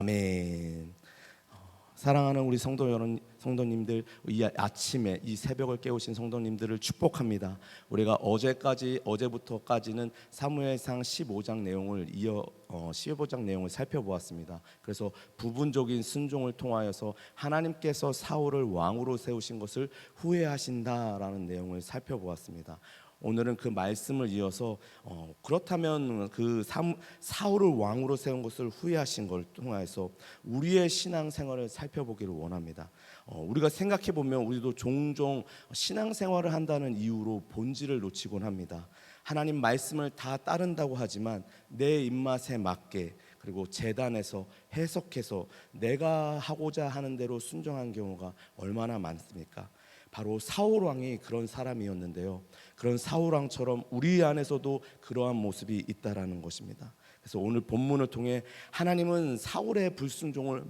아멘. 사랑하는 우리 성도님들, 이 아침에 이 새벽을 깨우신 성도님들을 축복합니다. 우리가 어제부터까지는 사무엘상 15장 내용을 이어 15장 내용을 살펴보았습니다. 그래서 부분적인 순종을 통하여서 하나님께서 사울을 왕으로 세우신 것을 후회하신다라는 내용을 살펴보았습니다. 오늘은 그 말씀을 이어서 그렇다면 사울을 왕으로 세운 것을 후회하신 걸 통해서 우리의 신앙생활을 살펴보기를 원합니다. 우리가 생각해 보면 우리도 종종 신앙생활을 한다는 이유로 본질을 놓치곤 합니다. 하나님 말씀을 다 따른다고 하지만 내 입맛에 맞게 그리고 재단에서 해석해서 내가 하고자 하는 대로 순종한 경우가 얼마나 많습니까? 바로 사울 왕이 그런 사람이었는데요. 그런 사울 왕처럼 우리 안에서도 그러한 모습이 있다라는 것입니다. 그래서 오늘 본문을 통해 하나님은 사울의 불순종을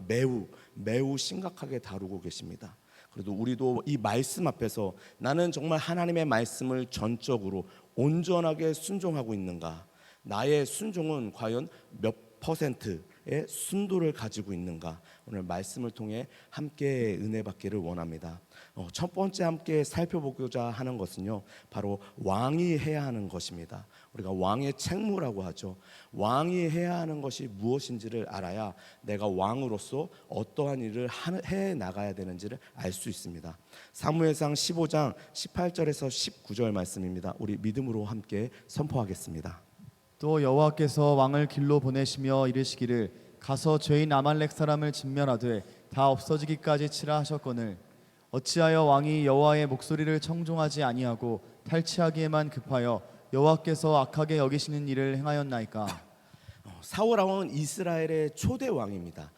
매우 심각하게 다루고 계십니다. 그래도 우리도 이 말씀 앞에서 나는 정말 하나님의 말씀을 전적으로 온전하게 순종하고 있는가? 나의 순종은 과연 몇 퍼센트의 순도를 가지고 있는가? 오늘 말씀을 통해 함께 은혜 받기를 원합니다. 첫 번째 함께 살펴보고자 하는 것은요, 바로 왕이 해야 하는 것입니다. 우리가 왕의 책무라고 하죠. 왕이 해야 하는 것이 무엇인지를 알아야 내가 왕으로서 어떠한 일을 해 나가야 되는지를 알 수 있습니다. 사무엘상 15장 18절에서 19절 말씀입니다. 우리 믿음으로 함께 선포하겠습니다. 또 여호와께서 왕을 길로 보내시며 이르시기를 가서 죄인 아말렉 사람을 진멸하되 다 없어지기까지 치라 하셨거늘 어찌하여 왕이 여호와의 목소리를 청종하지 아니하고 탈취하기에만 급하여 여호와께서 악하게 여기시는 일을 행하였나이까? 사울 왕은 이스라엘의 초대 왕입니다.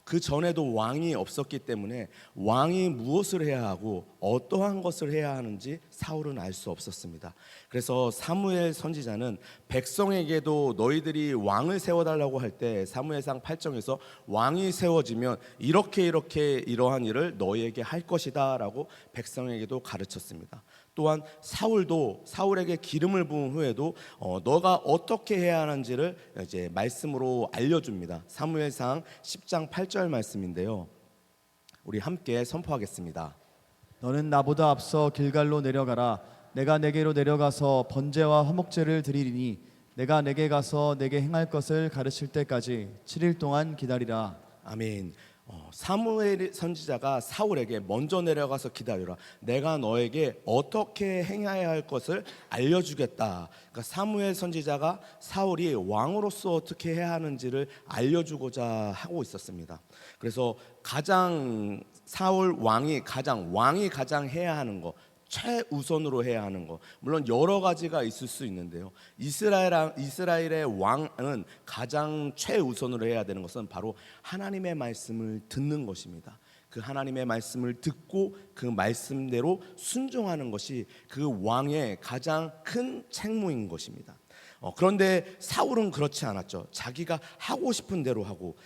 그 전에도 왕이 없었기 때문에 왕이 무엇을 해야 하고 어떠한 것을 해야 하는지 사울은 알 수 없었습니다. 그래서 사무엘 선지자는 백성에게도 너희들이 왕을 세워달라고 할 때 사무엘상 8장에서 왕이 세워지면 이렇게 이러한 일을 너희에게 할 것이다 라고 백성에게도 가르쳤습니다. 또한 사울에게 기름을 부은 후에도 너가 어떻게 해야 하는지를 이제 말씀으로 알려줍니다. 사무엘상 10장 8절 말씀인데요. 우리 함께 선포하겠습니다. 너는 나보다 앞서 길갈로 내려가라. 내가 내게로 내려가서 번제와 화목제를 드리리니 내가 내게 가서 내게 행할 것을 가르칠 때까지 7일 동안 기다리라. 아멘. 사무엘 선지자가 사울에게 먼저 내려가서 기다려라. 내가 너에게 어떻게 행해야 할 것을 알려주겠다. 그러니까 사무엘 선지자가 사울이 왕으로서 어떻게 해야 하는지를 알려주고자 하고 있었습니다. 그래서 왕이 가장 해야 하는 것, 최우선으로 해야 하는 것, 물론 여러 가지가 있을 수 있는데요. 이스라엘의 왕은 가장 최우선으로 해야 되는 것은 바로 하나님의 말씀을 듣는 것입니다. 그 하나님의 말씀을 듣고 그 말씀대로 순종하는 것이 그 왕의 가장 큰 책무인 것입니다. 그런데 사울은 그렇지 않았죠. 자기가 하고 싶은 대로 하고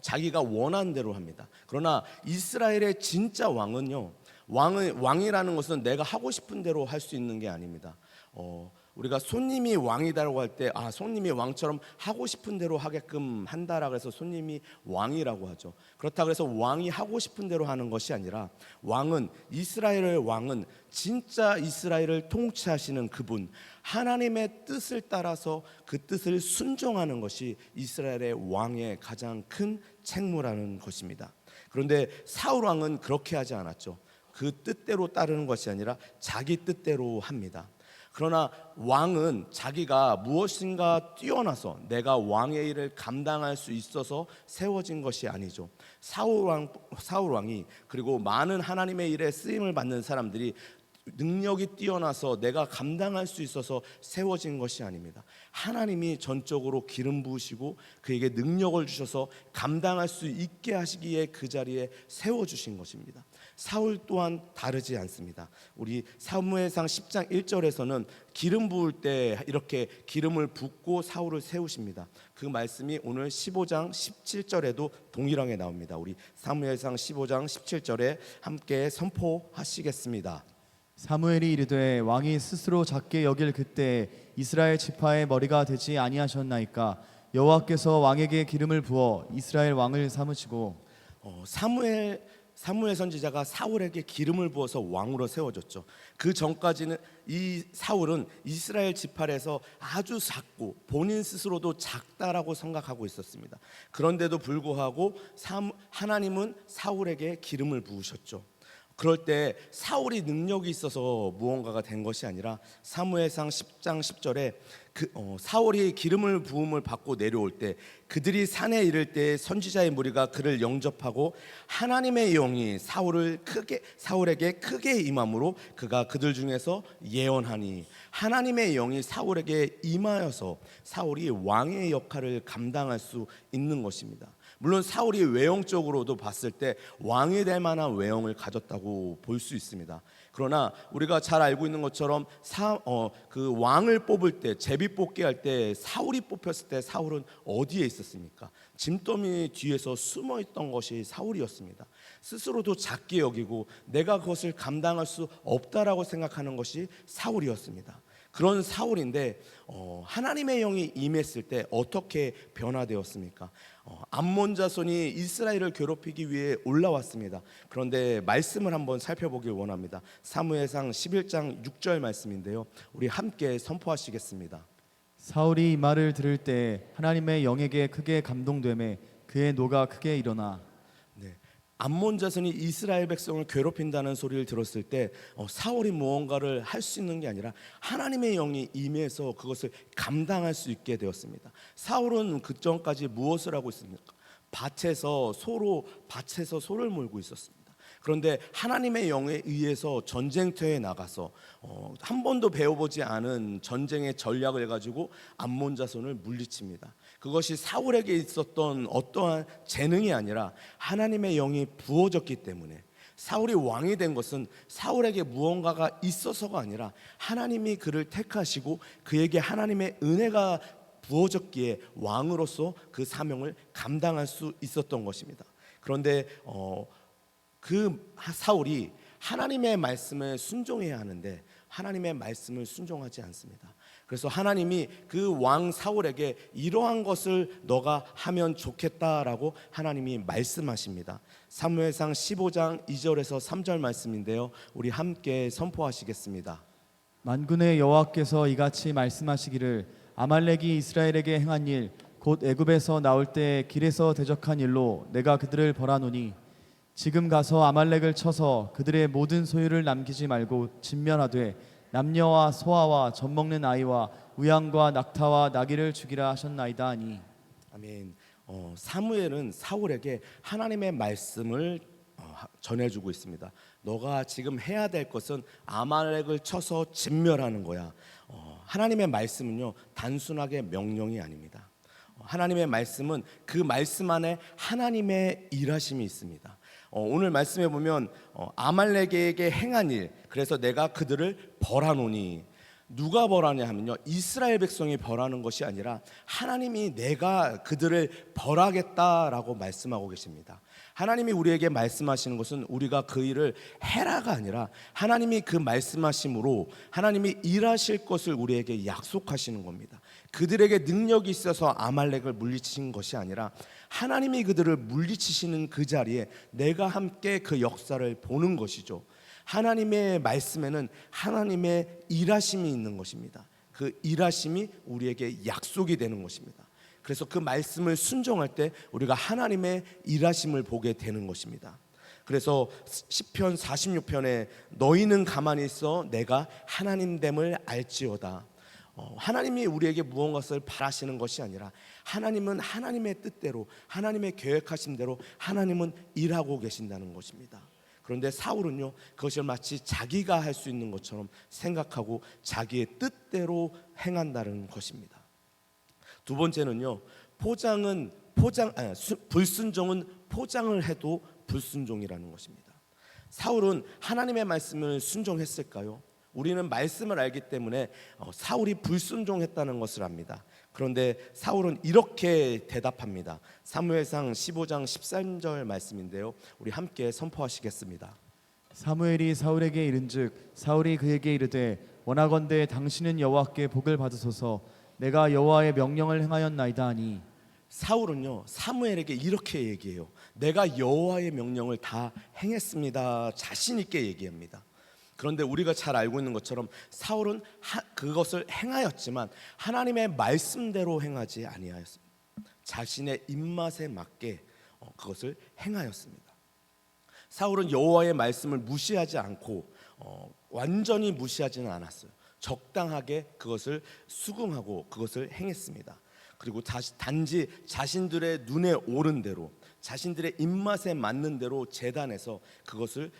자기가 원하는 대로 합니다. 그러나 이스라엘의 진짜 왕은요, 왕이라는 것은 내가 하고 싶은 대로 할 수 있는 게 아닙니다. 우리가 손님이 왕이다라고 할 때 손님이 왕처럼 하고 싶은 대로 하게끔 한다라고 해서 손님이 왕이라고 하죠. 그렇다고 해서 왕이 하고 싶은 대로 하는 것이 아니라 이스라엘의 왕은 진짜 이스라엘을 통치하시는 그분, 하나님의 뜻을 따라서 그 뜻을 순종하는 것이 이스라엘의 왕의 가장 큰 책무라는 것입니다. 그런데 사울 왕은 그렇게 하지 않았죠. 그 뜻대로 따르는 것이 아니라 자기 뜻대로 합니다. 그러나 왕은 자기가 무엇인가 뛰어나서 내가 왕의 일을 감당할 수 있어서 세워진 것이 아니죠. 사울 왕이 그리고 많은 하나님의 일에 쓰임을 받는 사람들이 능력이 뛰어나서 내가 감당할 수 있어서 세워진 것이 아닙니다. 하나님이 전적으로 기름 부으시고 그에게 능력을 주셔서 감당할 수 있게 하시기에 그 자리에 세워주신 것입니다. 사울 또한 다르지 않습니다. 우리 사무엘상 10장 1절에서는 기름 부을 때 이렇게 기름을 붓고 사울을 세우십니다. 그 말씀이 오늘 15장 17절에도 동일하게 나옵니다. 우리 사무엘상 15장 17절에 함께 선포하시겠습니다. 사무엘이 이르되 왕이 스스로 작게 여길 그때 이스라엘 지파의 머리가 되지 아니하셨나이까? 여호와께서 왕에게 기름을 부어 이스라엘 왕을 삼으시고 사무엘 선지자가 사울에게 기름을 부어서 왕으로 세워졌죠. 그 전까지는 이 사울은 이스라엘 지파에서 아주 작고 본인 스스로도 작다라고 생각하고 있었습니다. 그런데도 불구하고 하나님은 사울에게 기름을 부으셨죠. 그럴 때 사울이 능력이 있어서 무언가가 된 것이 아니라 사무엘상 10장 10절에 사울이 기름을 부음을 받고 내려올 때 그들이 산에 이를 때 선지자의 무리가 그를 영접하고 하나님의 영이 사울에게 크게 임함으로 그가 그들 중에서 예언하니 하나님의 영이 사울에게 임하여서 사울이 왕의 역할을 감당할 수 있는 것입니다. 물론 사울이 외형적으로도 봤을 때 왕이 될 만한 외형을 가졌다고 볼 수 있습니다. 그러나 우리가 잘 알고 있는 것처럼 그 왕을 뽑을 때 제비 뽑기 할 때 사울이 뽑혔을 때 사울은 어디에 있었습니까? 짐더미 뒤에서 숨어 있던 것이 사울이었습니다. 스스로도 작게 여기고 내가 그것을 감당할 수 없다라고 생각하는 것이 사울이었습니다. 그런 사울인데 하나님의 영이 임했을 때 어떻게 변화되었습니까? 암몬 자손이 이스라엘을 괴롭히기 위해 올라왔습니다. 그런데 말씀을 한번 살펴보길 원합니다. 사무엘상 11장 6절 말씀인데요. 우리 함께 선포하시겠습니다. 사울이 이 말을 들을 때 하나님의 영에게 크게 감동되매 그의 노가 크게 일어나. 네. 암몬 자손이 이스라엘 백성을 괴롭힌다는 소리를 들었을 때 사울이 무언가를 할 수 있는 게 아니라 하나님의 영이 임해서 그것을 감당할 수 있게 되었습니다. 사울은 그 전까지 무엇을 하고 있습니까? 밭에서 소를 몰고 있었습니다. 그런데 하나님의 영에 의해서 전쟁터에 나가서 한 번도 배워보지 않은 전쟁의 전략을 가지고 암몬 자손을 물리칩니다. 그것이 사울에게 있었던 어떠한 재능이 아니라 하나님의 영이 부어졌기 때문에 사울이 왕이 된 것은 사울에게 무언가가 있어서가 아니라 하나님이 그를 택하시고 그에게 하나님의 은혜가 부어졌기에 왕으로서 그 사명을 감당할 수 있었던 것입니다. 그런데 그 사울이 하나님의 말씀에 순종해야 하는데 하나님의 말씀을 순종하지 않습니다. 그래서 하나님이 그 왕 사울에게 이러한 것을 너가 하면 좋겠다라고 하나님이 말씀하십니다. 사무엘상 15장 2절에서 3절 말씀인데요. 우리 함께 선포하시겠습니다. 만군의 여호와께서 이같이 말씀하시기를 아말렉이 이스라엘에게 행한 일 곧 애굽에서 나올 때 길에서 대적한 일로 내가 그들을 벌하노니 지금 가서 아말렉을 쳐서 그들의 모든 소유를 남기지 말고 진멸하되 남녀와 소아와 젖먹는 아이와 우양과 낙타와 나귀를 죽이라 하셨나이다 하니. 아멘. 사무엘은 사울에게 하나님의 말씀을 전해주고 있습니다. 너가 지금 해야 될 것은 아말렉을 쳐서 진멸하는 거야. 하나님의 말씀은요 단순하게 명령이 아닙니다. 하나님의 말씀은 그 말씀 안에 하나님의 일하심이 있습니다. 오늘 말씀에 보면 아말렉에게 행한 일, 그래서 내가 그들을 벌하노니, 누가 벌하냐 하면요 이스라엘 백성이 벌하는 것이 아니라 하나님이 내가 그들을 벌하겠다라고 말씀하고 계십니다. 하나님이 우리에게 말씀하시는 것은 우리가 그 일을 해라가 아니라 하나님이 그 말씀하심으로 하나님이 일하실 것을 우리에게 약속하시는 겁니다. 그들에게 능력이 있어서 아말렉을 물리치신 것이 아니라 하나님이 그들을 물리치시는 그 자리에 내가 함께 그 역사를 보는 것이죠. 하나님의 말씀에는 하나님의 일하심이 있는 것입니다. 그 일하심이 우리에게 약속이 되는 것입니다. 그래서 그 말씀을 순종할 때 우리가 하나님의 일하심을 보게 되는 것입니다. 그래서 시편 46편에 너희는 가만히 있어 내가 하나님됨을 알지어다. 하나님이 우리에게 무언가를 바라시는 것이 아니라 하나님은 하나님의 뜻대로 하나님의 계획하신 대로 하나님은 일하고 계신다는 것입니다. 그런데 사울은요 그것을 마치 자기가 할 수 있는 것처럼 생각하고 자기의 뜻대로 행한다는 것입니다. 두 번째는요 불순종은 포장을 해도 불순종이라는 것입니다. 사울은 하나님의 말씀을 순종했을까요? 우리는 말씀을 알기 때문에 사울이 불순종했다는 것을 압니다. 그런데 사울은 이렇게 대답합니다. 사무엘상 15장 13절 말씀인데요. 우리 함께 선포하시겠습니다. 사무엘이 사울에게 이른즉 사울이 그에게 이르되 원하건대 당신은 여호와께 복을 받으소서 내가 여호와의 명령을 행하였나이다 하니 사울은요 사무엘에게 이렇게 얘기해요. 내가 여호와의 명령을 다 행했습니다. 자신 있게 얘기합니다. 그런데 우리가 잘 알고 있는 것처럼 사울은 그것을 행하였지만 하나님의 말씀대로 행하지 아니하였습니다. 자신의 입맛에 맞게 그것을 행하였습니다. 사울은 여호와의 말씀을 무시하지 않고 완전히 무시하지는 않았어요. 적당하게 그것을 수긍하고 그것을 행했습니다. 그리고 단지 자신들의 눈에 오른 대로 자신들의 입맛에 맞는 대로 제단에서 그것을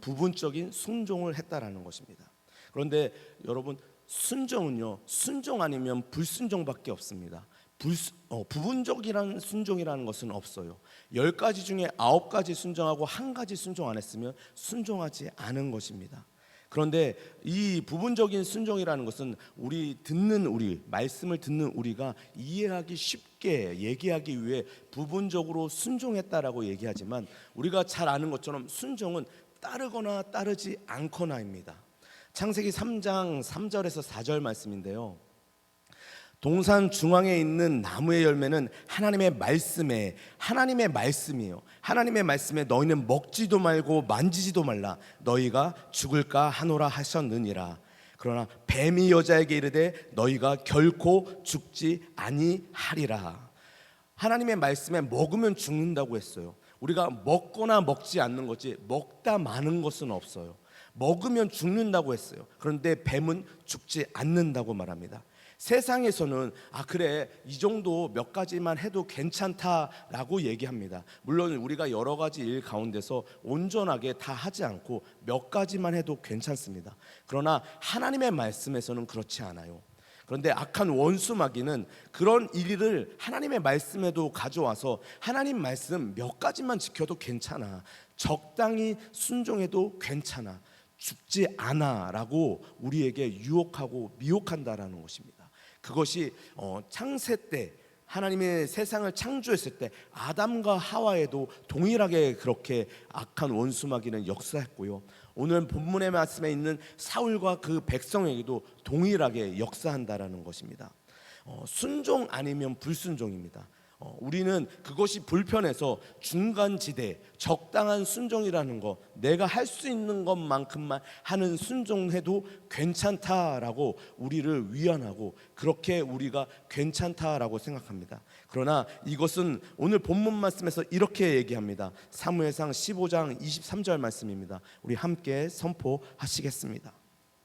부분적인 순종을 했다라는 것입니다. 그런데 여러분 순종은요 순종 아니면 불순종밖에 없습니다. 부분적이라는 순종이라는 것은 없어요. 10가지 중에 9가지 순종하고 1가지 순종 안 했으면 순종하지 않은 것입니다. 그런데 이 부분적인 순종이라는 것은 말씀을 듣는 우리가 이해하기 쉽게 얘기하기 위해 부분적으로 순종했다라고 얘기하지만 우리가 잘 아는 것처럼 순종은 따르거나 따르지 않거나입니다. 창세기 3장 3절에서 4절 말씀인데요. 동산 중앙에 있는 나무의 열매는 하나님의 말씀이에요. 하나님의 말씀에 너희는 먹지도 말고 만지지도 말라. 너희가 죽을까 하노라 하셨느니라. 그러나 뱀이 여자에게 이르되 너희가 결코 죽지 아니하리라. 하나님의 말씀에 먹으면 죽는다고 했어요. 우리가 먹거나 먹지 않는 거지 먹다 마는 것은 없어요. 먹으면 죽는다고 했어요. 그런데 뱀은 죽지 않는다고 말합니다. 세상에서는 그래 이 정도 몇 가지만 해도 괜찮다라고 얘기합니다. 물론 우리가 여러 가지 일 가운데서 온전하게 다 하지 않고 몇 가지만 해도 괜찮습니다. 그러나 하나님의 말씀에서는 그렇지 않아요. 그런데 악한 원수 마귀는 그런 일을 하나님의 말씀에도 가져와서 하나님 말씀 몇 가지만 지켜도 괜찮아, 적당히 순종해도 괜찮아, 죽지 않아 라고 우리에게 유혹하고 미혹한다라는 것입니다. 그것이 창세 때 하나님의 세상을 창조했을 때 아담과 하와에도 동일하게 그렇게 악한 원수 마귀는 역사했고요. 오늘 본문의 말씀에 있는 사울과 그 백성에게도 동일하게 역사한다라는 것입니다. 순종 아니면 불순종입니다. 우리는 그것이 불편해서 중간지대 적당한 순종이라는 거, 내가 할 수 있는 것만큼만 하는 순종해도 괜찮다라고 우리를 위안하고 그렇게 우리가 괜찮다라고 생각합니다. 그러나 이것은 오늘 본문 말씀에서 이렇게 얘기합니다. 사무엘상 15장 23절 말씀입니다. 우리 함께 선포하시겠습니다.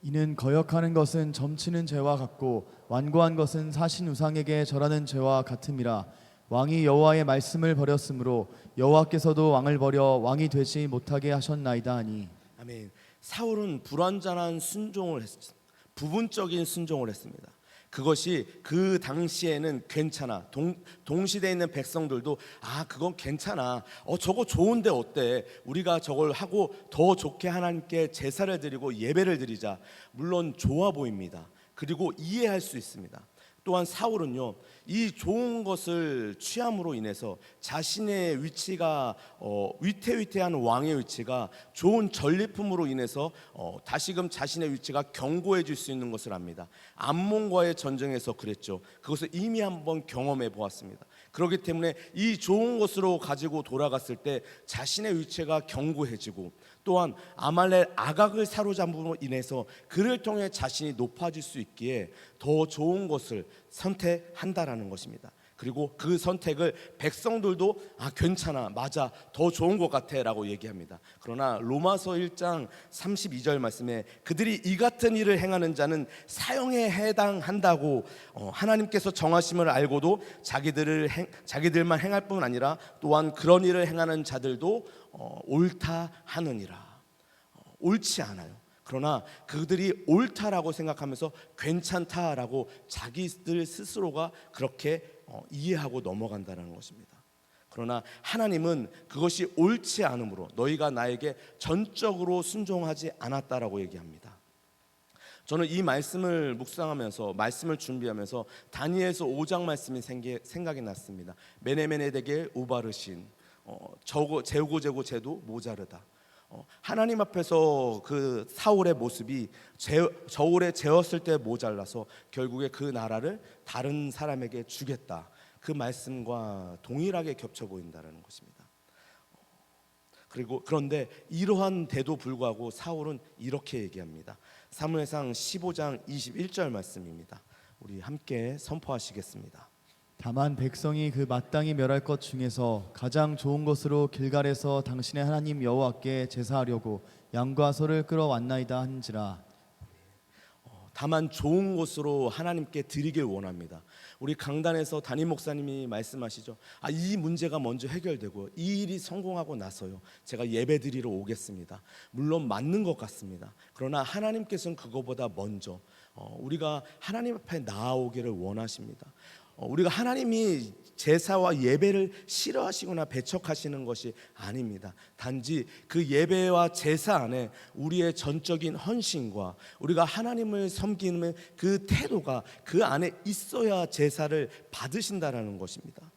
이는 거역하는 것은 점치는 죄와 같고 완고한 것은 사신 우상에게 절하는 죄와 같음이라. 왕이 여호와의 말씀을 버렸으므로 여호와께서도 왕을 버려 왕이 되지 못하게 하셨나이다 하니. 아멘. 사울은 불완전한 순종을 했습니다. 부분적인 순종을 했습니다. 그것이 그 당시에는 괜찮아. 동시대에 있는 백성들도 그건 괜찮아. 저거 좋은데 어때? 우리가 저걸 하고 더 좋게 하나님께 제사를 드리고 예배를 드리자. 물론 좋아 보입니다. 그리고 이해할 수 있습니다. 또한 사울은요, 이 좋은 것을 취함으로 인해서 자신의 위치가 위태위태한 왕의 위치가 좋은 전리품으로 인해서 다시금 자신의 위치가 견고해질 수 있는 것을 압니다. 암몬과의 전쟁에서 그랬죠. 그것을 이미 한번 경험해 보았습니다. 그렇기 때문에 이 좋은 것으로 가지고 돌아갔을 때 자신의 위치가 견고해지고, 또한 아말렉 아각을 사로잡음으로 인해서 그를 통해 자신이 높아질 수 있기에 더 좋은 것을 선택한다라는 것입니다. 그리고 그 선택을 백성들도 괜찮아, 맞아, 더 좋은 것 같아 라고 얘기합니다. 그러나 로마서 1장 32절 말씀에 그들이 이 같은 일을 행하는 자는 사형에 해당한다고 하나님께서 정하심을 알고도 자기들만 행할 뿐 아니라 또한 그런 일을 행하는 자들도 옳다 하느니라. 옳지 않아요. 그러나 그들이 옳다라고 생각하면서 괜찮다라고 자기들 스스로가 그렇게 이해하고 넘어간다는 것입니다. 그러나 하나님은 그것이 옳지 않으므로 너희가 나에게 전적으로 순종하지 않았다라고 얘기합니다. 저는 이 말씀을 묵상하면서 말씀을 준비하면서 다니엘서 5장 말씀이 생각이 났습니다. 메네메네덱의 우바르신, 재고 제도 모자르다. 하나님 앞에서 그 사울의 모습이 저울에 재었을 때 모자라서 결국에 그 나라를 다른 사람에게 주겠다, 그 말씀과 동일하게 겹쳐 보인다는 것입니다. 그런데 이러한 데도 불구하고 사울은 이렇게 얘기합니다. 사무엘상 15장 21절 말씀입니다. 우리 함께 선포하시겠습니다. 다만 백성이 그 마땅히 멸할 것 중에서 가장 좋은 것으로 길갈에서 당신의 하나님 여호와께 제사하려고 양과 소를 끌어왔나이다 한지라. 다만 좋은 것으로 하나님께 드리길 원합니다. 우리 강단에서 담임 목사님이 말씀하시죠. 이 문제가 먼저 해결되고 이 일이 성공하고 나서요, 제가 예배 드리러 오겠습니다. 물론 맞는 것 같습니다. 그러나 하나님께서는 그거보다 먼저 우리가 하나님 앞에 나아오기를 원하십니다. 우리가 하나님이 제사와 예배를 싫어하시거나 배척하시는 것이 아닙니다. 단지 그 예배와 제사 안에 우리의 전적인 헌신과 우리가 하나님을 섬기는 그 태도가 그 안에 있어야 제사를 받으신다라는 것입니다.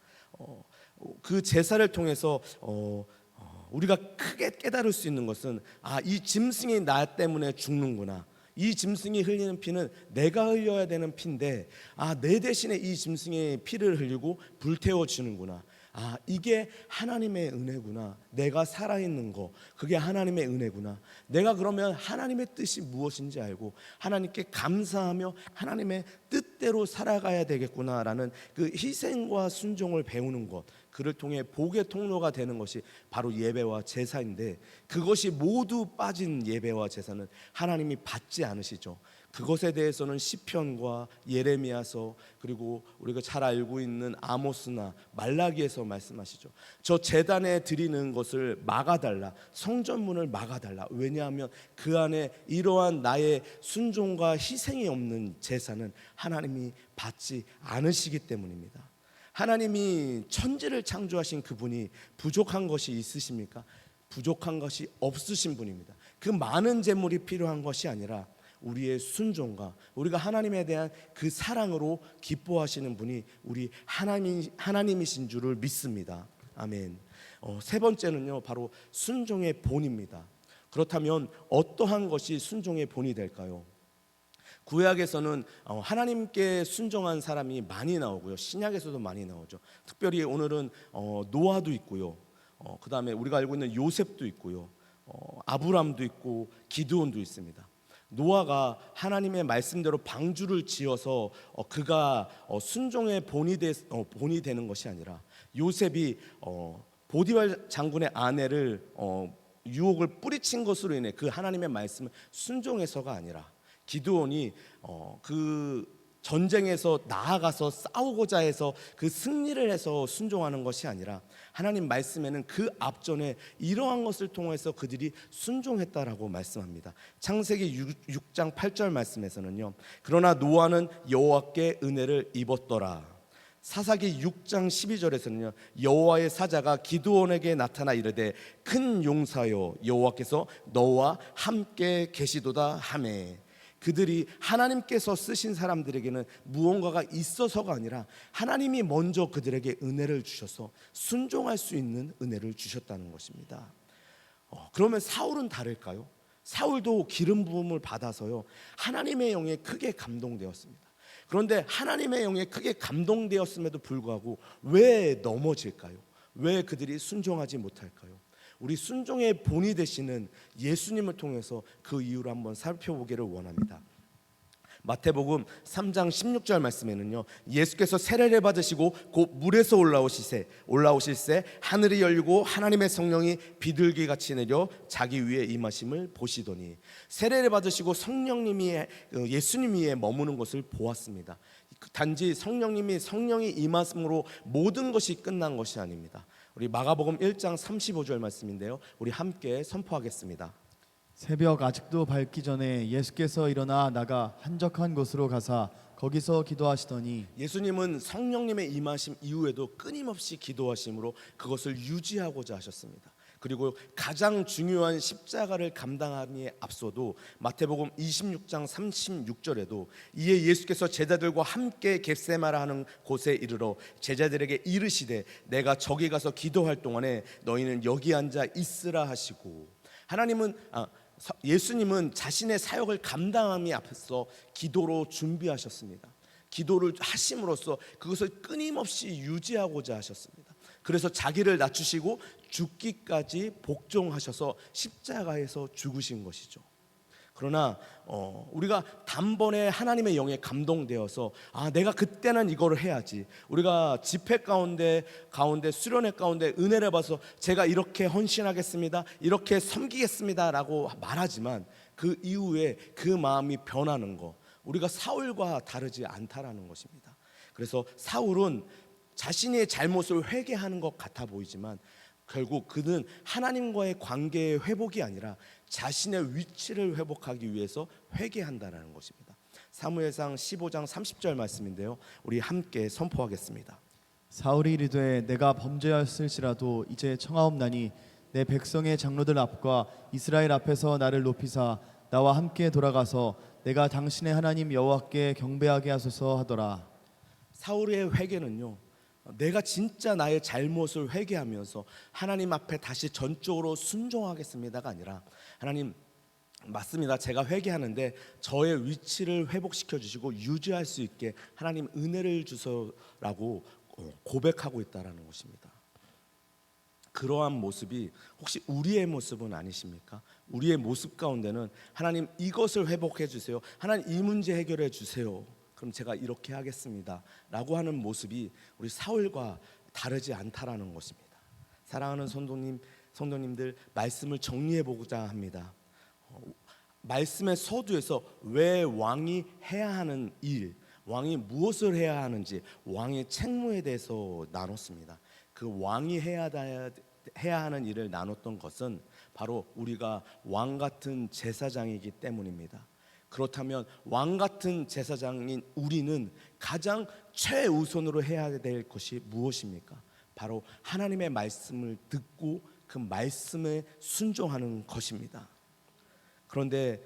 그 제사를 통해서 우리가 크게 깨달을 수 있는 것은 이 짐승이 나 때문에 죽는구나. 이 짐승이 흘리는 피는 내가 흘려야 되는 피인데 내 대신에 이 짐승의 피를 흘리고 불태워 주는구나. 이게 하나님의 은혜구나. 내가 살아있는 거, 그게 하나님의 은혜구나. 내가 그러면 하나님의 뜻이 무엇인지 알고 하나님께 감사하며 하나님의 뜻대로 살아가야 되겠구나라는 그 희생과 순종을 배우는 것, 그를 통해 복의 통로가 되는 것이 바로 예배와 제사인데, 그것이 모두 빠진 예배와 제사는 하나님이 받지 않으시죠. 그것에 대해서는 시편과 예레미야서, 그리고 우리가 잘 알고 있는 아모스나 말라기에서 말씀하시죠. 저 제단에 드리는 것을 막아달라, 성전문을 막아달라. 왜냐하면 그 안에 이러한 나의 순종과 희생이 없는 제사는 하나님이 받지 않으시기 때문입니다. 하나님이 천지를 창조하신 그분이 부족한 것이 있으십니까? 부족한 것이 없으신 분입니다. 그 많은 재물이 필요한 것이 아니라 우리의 순종과 우리가 하나님에 대한 그 사랑으로 기뻐하시는 분이 우리 하나님이신 줄을 믿습니다. 아멘. 세 번째는요, 바로 순종의 본입니다. 그렇다면 어떠한 것이 순종의 본이 될까요? 구약에서는 하나님께 순종한 사람이 많이 나오고요, 신약에서도 많이 나오죠. 특별히 오늘은 노아도 있고요, 그 다음에 우리가 알고 있는 요셉도 있고요, 아브람도 있고 기드온도 있습니다. 노아가 하나님의 말씀대로 방주를 지어서 그가 순종의 본이 되는 것이 아니라, 요셉이 보디발 장군의 아내를 유혹을 뿌리친 것으로 인해 그 하나님의 말씀을 순종해서가 아니라, 기드온이 그 전쟁에서 나아가서 싸우고자 해서 그 승리를 해서 순종하는 것이 아니라, 하나님 말씀에는 그 앞전에 이러한 것을 통해서 그들이 순종했다라고 말씀합니다. 창세기 6장 8절 말씀에서는요, 그러나 노아는 여호와께 은혜를 입었더라. 사사기 6장 12절에서는요, 여호와의 사자가 기드온에게 나타나 이르되 큰 용사여 여호와께서 너와 함께 계시도다 하매. 그들이 하나님께서 쓰신 사람들에게는 무언가가 있어서가 아니라 하나님이 먼저 그들에게 은혜를 주셔서 순종할 수 있는 은혜를 주셨다는 것입니다. 그러면 사울은 다를까요? 사울도 기름 부음을 받아서요, 하나님의 영에 크게 감동되었습니다. 그런데 하나님의 영에 크게 감동되었음에도 불구하고 왜 넘어질까요? 왜 그들이 순종하지 못할까요? 우리 순종의 본이 되시는 예수님을 통해서 그 이유를 한번 살펴보기를 원합니다. 마태복음 3장 16절 말씀에는요, 예수께서 세례를 받으시고 곧 물에서 올라오실새 하늘이 열리고 하나님의 성령이 비둘기같이 내려 자기 위에 임하심을 보시더니, 세례를 받으시고 예수님 위에 머무는 것을 보았습니다. 단지 성령이 임하심으로 모든 것이 끝난 것이 아닙니다. 우리 마가복음 1장 35절 말씀인데요, 우리 함께 선포하겠습니다. 새벽 아직도 밝기 전에 예수께서 일어나 나가 한적한 곳으로 가사 거기서 기도하시더니, 예수님은 성령님의 임하심 이후에도 끊임없이 기도하심으로 그것을 유지하고자 하셨습니다. 그리고 가장 중요한 십자가를 감당함에 앞서도 마태복음 26장 36절에도 이에 예수께서 제자들과 함께 겟세마라 하는 곳에 이르러 제자들에게 이르시되 내가 저기 가서 기도할 동안에 너희는 여기 앉아 있으라 하시고, 예수님은 자신의 사역을 감당함이 앞서 기도로 준비하셨습니다. 기도를 하심으로써 그것을 끊임없이 유지하고자 하셨습니다. 그래서 자기를 낮추시고 죽기까지 복종하셔서 십자가에서 죽으신 것이죠. 그러나 우리가 단번에 하나님의 영에 감동되어서 내가 그때는 이거를 해야지, 우리가 집회 가운데 수련회 가운데 은혜를 받아서 제가 이렇게 헌신하겠습니다, 이렇게 섬기겠습니다 라고 말하지만 그 이후에 그 마음이 변하는 거, 우리가 사울과 다르지 않다라는 것입니다. 그래서 사울은 자신의 잘못을 회개하는 것 같아 보이지만 결국 그는 하나님과의 관계의 회복이 아니라 자신의 위치를 회복하기 위해서 회개한다는 것입니다. 사무엘상 15장 30절 말씀인데요, 우리 함께 선포하겠습니다. 사울이 이르되 내가 범죄하였을지라도 이제 청하옵나니 내 백성의 장로들 앞과 이스라엘 앞에서 나를 높이사 나와 함께 돌아가서 내가 당신의 하나님 여호와께 경배하게 하소서 하더라. 사울의 회개는요, 내가 진짜 나의 잘못을 회개하면서 하나님 앞에 다시 전적으로 순종하겠습니다가 아니라, 하나님 맞습니다, 제가 회개하는데 저의 위치를 회복시켜 주시고 유지할 수 있게 하나님 은혜를 주소라고 고백하고 있다라는 것입니다. 그러한 모습이 혹시 우리의 모습은 아니십니까? 우리의 모습 가운데는 하나님 이것을 회복해 주세요, 하나님 이 문제 해결해 주세요, 그럼 제가 이렇게 하겠습니다 라고 하는 모습이 우리 사울과 다르지 않다라는 것입니다. 사랑하는 성도님들, 말씀을 정리해 보고자 합니다. 말씀의 서두에서 왜 왕이 해야 하는 일, 왕이 무엇을 해야 하는지 왕의 책무에 대해서 나눴습니다. 그 왕이 해야 하는 일을 나눴던 것은 바로 우리가 왕 같은 제사장이기 때문입니다. 그렇다면 왕 같은 제사장인 우리는 가장 최우선으로 해야 될 것이 무엇입니까? 바로 하나님의 말씀을 듣고 그 말씀에 순종하는 것입니다. 그런데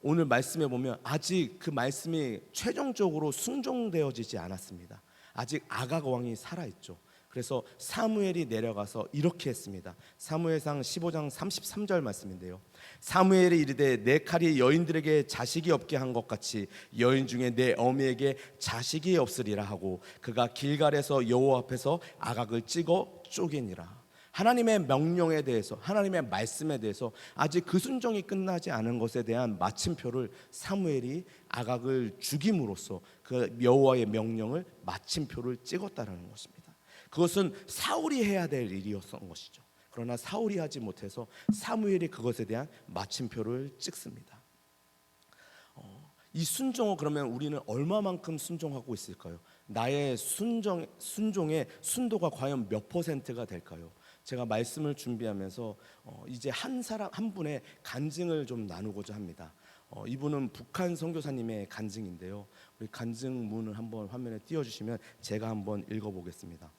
오늘 말씀에 보면 아직 그 말씀이 최종적으로 순종되어지지 않았습니다. 아직 아각 왕이 살아있죠. 그래서 사무엘이 내려가서 이렇게 했습니다. 사무엘상 15장 33절 말씀인데요, 사무엘이 이르되 내 칼이 여인들에게 자식이 없게 한 것 같이 여인 중에 내 어미에게 자식이 없으리라 하고 그가 길갈에서 여호와 앞에서 아각을 찍어 쪼개니라. 하나님의 명령에 대해서, 하나님의 말씀에 대해서 아직 그 순종이 끝나지 않은 것에 대한 마침표를 사무엘이 아각을 죽임으로써 그 여호와의 명령을 마침표를 찍었다는 것입니다. 그것은 사울이 해야 될 일이었던 것이죠. 그러나 사울이 하지 못해서 사무엘이 그것에 대한 마침표를 찍습니다. 이 순종을 그러면 우리는 얼마만큼 순종하고 있을까요? 나의 순종의 순도가 과연 몇 퍼센트가 될까요? 제가 말씀을 준비하면서 이제 한 분의 간증을 좀 나누고자 합니다. 이분은 북한 선교사님의 간증인데요, 우리 간증문을 한번 화면에 띄워주시면 제가 한번 읽어보겠습니다.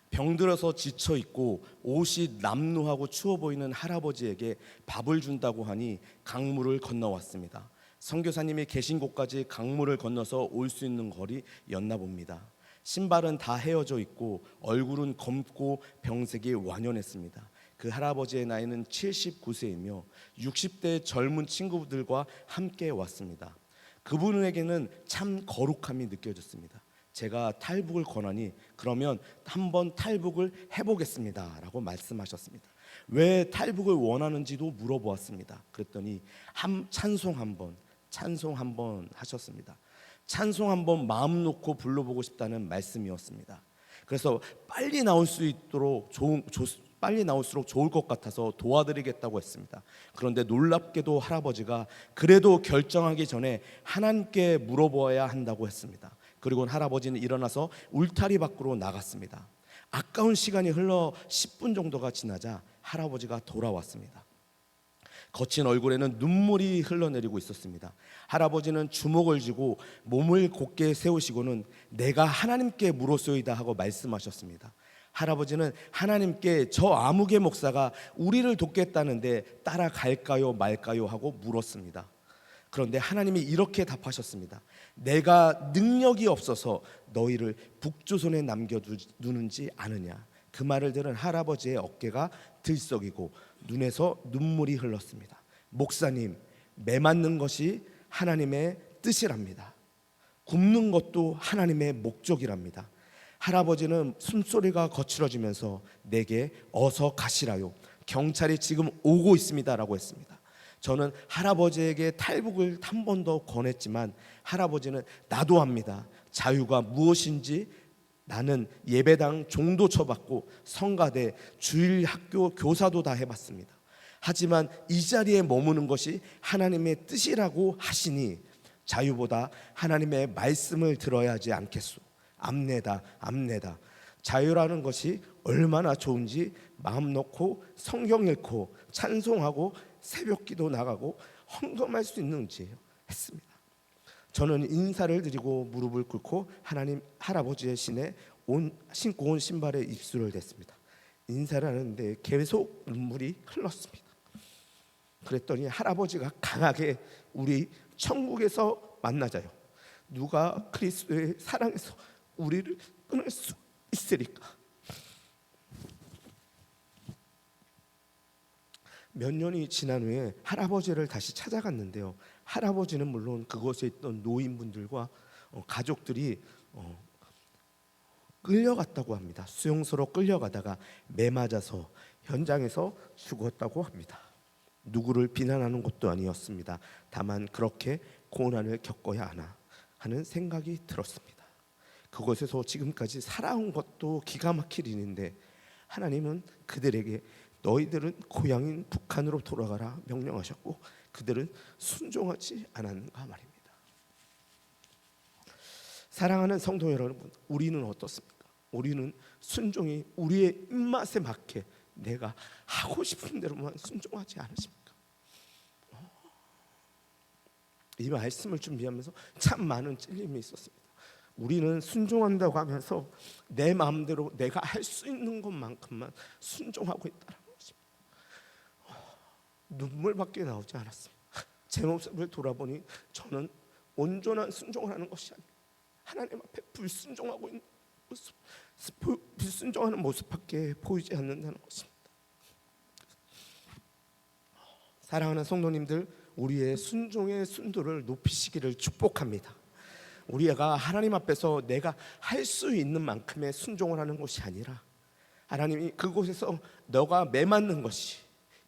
병들어서 지쳐 있고 옷이 남루하고 추워 보이는 할아버지에게 밥을 준다고 하니 강물을 건너왔습니다. 선교사님이 계신 곳까지 강물을 건너서 올 수 있는 거리였나 봅니다. 신발은 다 헤어져 있고 얼굴은 검고 병색이 완연했습니다. 그 할아버지의 나이는 79세이며 60대 젊은 친구들과 함께 왔습니다. 그분에게는 참 거룩함이 느껴졌습니다. 제가 탈북을 권하니 그러면 한번 탈북을 해보겠습니다 라고 말씀하셨습니다. 왜 탈북을 원하는지도 물어보았습니다. 그랬더니 찬송 한번 하셨습니다. 찬송 한번 마음 놓고 불러보고 싶다는 말씀이었습니다. 그래서 빨리 나올수록 좋을 것 같아서 도와드리겠다고 했습니다. 그런데 놀랍게도 할아버지가 그래도 결정하기 전에 하나님께 물어보아야 한다고 했습니다. 그리고 할아버지는 일어나서 울타리 밖으로 나갔습니다. 아까운 시간이 흘러 10분 정도가 지나자 할아버지가 돌아왔습니다. 거친 얼굴에는 눈물이 흘러내리고 있었습니다. 할아버지는 주먹을 쥐고 몸을 곧게 세우시고는 내가 하나님께 물었소이다 하고 말씀하셨습니다. 할아버지는 하나님께 저 아무개 목사가 우리를 돕겠다는데 따라갈까요 말까요 하고 물었습니다. 그런데 하나님이 이렇게 답하셨습니다. 내가 능력이 없어서 너희를 북조선에 남겨두는지 아느냐. 그 말을 들은 할아버지의 어깨가 들썩이고 눈에서 눈물이 흘렀습니다. 목사님, 매 맞는 것이 하나님의 뜻이랍니다. 굶는 것도 하나님의 목적이랍니다. 할아버지는 숨소리가 거칠어지면서 내게 어서 가시라요, 경찰이 지금 오고 있습니다라고 했습니다. 저는 할아버지에게 탈북을 한 번 더 권했지만 할아버지는 나도 합니다. 자유가 무엇인지 나는 예배당 종도 쳐봤고 성가대 주일학교 교사도 다 해봤습니다. 하지만 이 자리에 머무는 것이 하나님의 뜻이라고 하시니 자유보다 하나님의 말씀을 들어야 하지 않겠소. 암내다 암내다. 자유라는 것이 얼마나 좋은지 마음 놓고 성경 읽고 찬송하고 새벽기도 나가고 헌금할 수 있는지 했습니다. 저는 인사를 드리고 무릎을 꿇고 하나님 할아버지의 신에 신고 온 신발에 입술을 댔습니다. 인사를 하는데 계속 눈물이 흘렀습니다. 그랬더니 할아버지가 강하게 우리 천국에서 만나자요, 누가 그리스도의 사랑에서 우리를 끊을 수 있으리까. 몇 년이 지난 후에 할아버지를 다시 찾아갔는데요, 할아버지는 물론 그곳에 있던 노인분들과 가족들이 끌려갔다고 합니다. 수용소로 끌려가다가 매 맞아서 현장에서 죽었다고 합니다. 누구를 비난하는 것도 아니었습니다. 다만 그렇게 고난을 겪어야 하나 하는 생각이 들었습니다. 그곳에서 지금까지 살아온 것도 기가 막힐 일인데 하나님은 그들에게 너희들은 고향인 북한으로 돌아가라 명령하셨고 그들은 순종하지 않았는가 말입니다. 사랑하는 성도 여러분, 우리는 어떻습니까? 우리는 순종이 우리의 입맛에 맞게 내가 하고 싶은 대로만 순종하지 않으십니까? 이 말씀을 준비하면서 참 많은 찔림이 있었습니다. 우리는 순종한다고 하면서 내 마음대로 내가 할 수 있는 것만큼만 순종하고 있다는 것입니다. 눈물밖에 나오지 않았습니다. 제 모습을 돌아보니 저는 온전한 순종을 하는 것이 아니라 하나님 앞에 불순종하고 있는 모습, 불순종하는 모습밖에 보이지 않는다는 것입니다. 사랑하는 성도님들, 우리의 순종의 순도를 높이시기를 축복합니다. 우리가 하나님 앞에서 내가 할 수 있는 만큼의 순종을 하는 것이 아니라 하나님이 그곳에서 너가 매맞는 것이,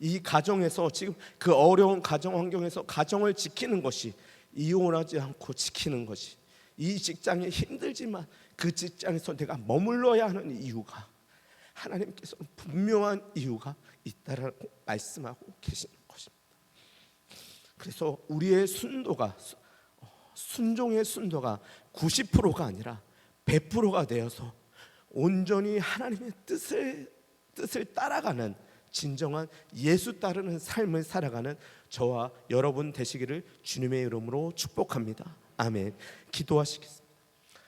이 가정에서 지금 그 어려운 가정 환경에서 가정을 지키는 것이, 이혼하지 않고 지키는 것이, 이 직장이 힘들지만 그 직장에서 내가 머물러야 하는 이유가 하나님께서 분명한 이유가 있다라고 말씀하고 계시는 것입니다. 그래서 우리의 순도가, 순종의 순도가 90%가 아니라 100%가 되어서 온전히 하나님의 뜻을 따라가는 진정한 예수 따르는 삶을 살아가는 저와 여러분 되시기를 주님의 이름으로 축복합니다. 아멘. 기도하시겠습니다.